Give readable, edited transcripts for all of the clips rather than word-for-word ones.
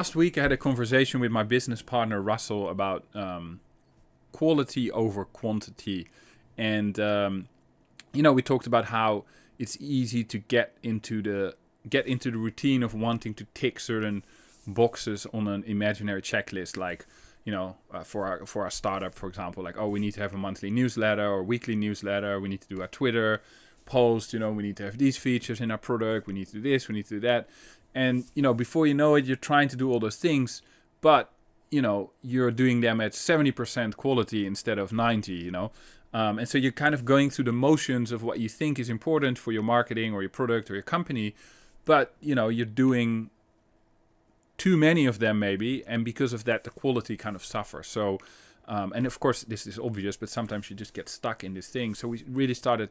Last week I had a conversation with my business partner Russell about quality over quantity, and we talked about how it's easy to get into the routine of wanting to tick certain boxes on an imaginary checklist, like for our startup, for example, like, oh, we need to have a monthly newsletter or weekly newsletter, we need to do our Twitter post, we need to have these features in our product, we need to do this, we need to do that. And before you know it, you're trying to do all those things, but you're doing them at 70% quality instead of 90. And so you're kind of going through the motions of what you think is important for your marketing or your product or your company, but you're doing too many of them maybe, and because of that the quality kind of suffers. So and of course this is obvious, but sometimes you just get stuck in this thing. So we really started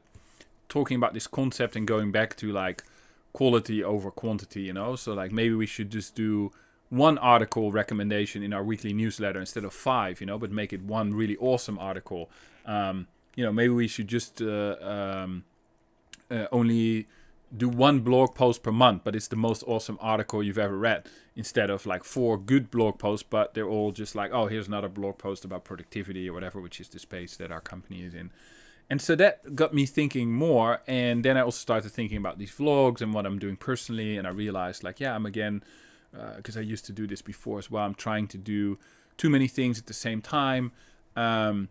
talking about this concept and going back to like quality over quantity. So like maybe we should just do one article recommendation in our weekly newsletter instead of five, but make it one really awesome article. Maybe we should just only do one blog post per month, but it's the most awesome article you've ever read, instead of like four good blog posts, but they're all just like, oh, here's another blog post about productivity or whatever, which is the space that our company is in. And so that got me thinking more. And then I also started thinking about these vlogs and what I'm doing personally. And I realized like, yeah, I'm again, because I used to do this before as well, I'm trying to do too many things at the same time. And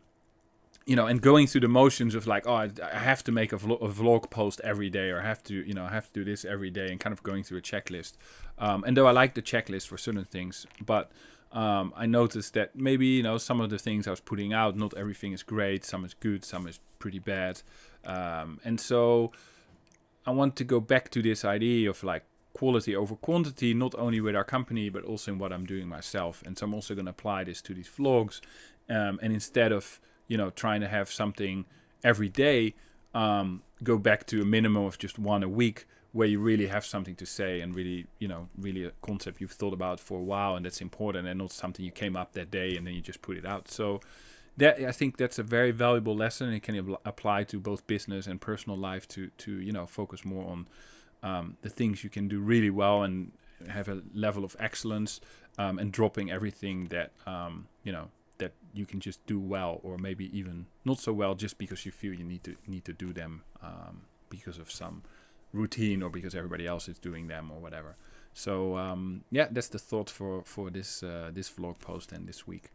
going through the motions of like, oh, I have to make a vlog post every day, or I have to do this every day, and kind of going through a checklist. And though I like the checklist for certain things, but I noticed that maybe, some of the things I was putting out, not everything is great. Some is good, some is pretty bad. And so I want to go back to this idea of like quality over quantity, not only with our company, but also in what I'm doing myself. And so I'm also going to apply this to these vlogs. And instead of trying to have something every day, go back to a minimum of just one a week, where you really have something to say and really, really a concept you've thought about for a while, and that's important, and not something you came up that day and then you just put it out. So that, I think that's a very valuable lesson. It can apply to both business and personal life to focus more on the things you can do really well and have a level of excellence, and dropping everything that that you can just do well, or maybe even not so well, just because you feel you need to do them because of some routine, or because everybody else is doing them, or whatever. So that's the thought for this vlog post and this week.